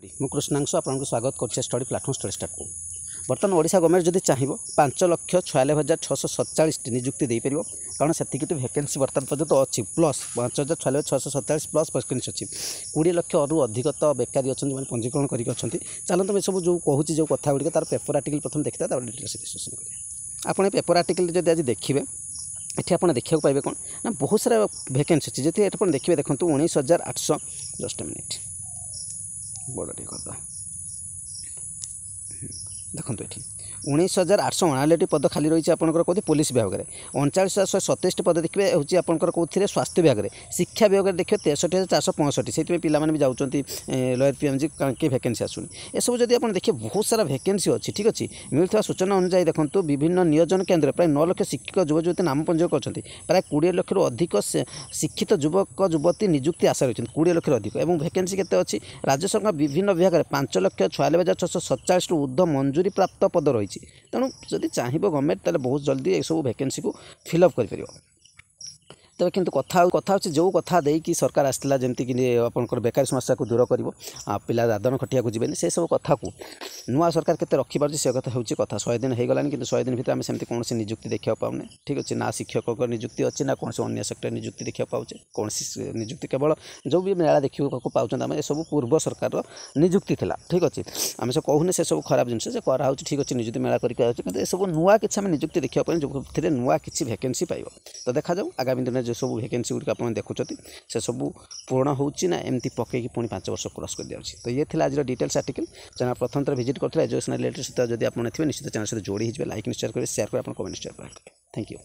ମୁଁ କୃଷ୍ଣାଂଶୁ ଆପଣଙ୍କୁ ସ୍ୱାଗତ କରୁଛି ଷ୍ଟଡି ପ୍ଲାଟଫର୍ମ ଷ୍ଟଡି ଷ୍ଟାର୍ଟ को बर्तमान ओडिशा गवर्नमेंट जदि चाहिए 5,46,647 नियुक्ति दे पार कारण से वैकेंसी बर्तमान पर्यटन अच्छी प्लस 5,46,647 प्लस वैकेंसी अच्छी 20 लाख रु अधिक तो बेकारी अच्छा जो पंजीकरण करके चलते मैं सब जो कहूँ जो कथा गुड़िक तार पेपर आर्टिकल प्रथम देखते डिटेल्स डिस्कसन करिए आपने पेपर आर्टिकल जब आज देखिए ये आप देखा पाइबे कौन ना बहुत सारा वैकेंसी अच्छी जी आप देखिए देखो 19,800 जस्ट मिनिट बड़ टे करदा देखो ये 19,839 पद खाली रही है आपंकर कौन पुलिस विभाग में 39,127 पद देखिए हूँ आपंकर कौन स्वास्थ्य विभाग में शिक्षा विभाग में देखिए 63,465 से पे भी जाऊँगी लयर पीएमजी कहीं वैकेंसी आसुनी ये सब जब आप देखिए बहुत सारा वैकेंसी अच्छी ठीक अच्छे मिलता सूचना अनुसार देखो विभिन्न नियोजन केन्द्र प्राय 9 लाख शिक्षक युवती नाम पंजीयन कर प्राय 20 लाख अधिक शिक्षित युवक युवती नियुक्ति आशा रही 20 लाख अधिक और वैकेंसी केते अच्छी राज्य सरकार विभिन्न विभाग में 5,46,647 ऊर्ध्व मंजूरी प्राप्त पद रही तेणु जदि चाहिए गवर्नमेंट ताले बहुत जल्दी ये सब वैकेंसी को फिलअप कर तेज कि कथा जो कथा देकी सरकार आसाला जमीक आपंकर बेकारी समस्या को दूर कर पिला दादन खटिया को जीवन से सब कथा को नुआ सरकार केते रखी पार्टी से कथा हूँ कथा 100 दिन हो गलानी कि 100 दिन भर आम सेमती कौन नियुक्ति देखा पाने ठीक अच्छे ना शिक्षक नियुक्ति अच्छी ना कौन अन्य सेक्टर नियुक्ति देखा पाचे कौन नियुक्ति केवल जो भी मेला देखा पाँच आम सब पूर्व सरकार नियुक्ति थी ठीक अच्छे आम सब कहूने से सब खराब जिन से कराऊँ ठीक अच्छे नियुक्ति मेला करके सब नुआ कि नियुक्ति देखा जो नुआ कि वैकेंसी पाइब तो देखा जाऊ आगामी दिन जो सब वैकेंसी गुड़िक आप देखुं से सब पूर्ण होची ना एमती पकईकि पुणी 5 वर्ष क्रॉस कर दिया तो ये थी आज डिटेल्स आर्टिकल चैनल प्रथम थर विजिट करते एजुकेशन रिलेटेड सहित जब आप निश्चित चैनल सहित जोड़ी लाइक निश्चय करें शेयर करें कमेंट शेयर करें थैंक यू।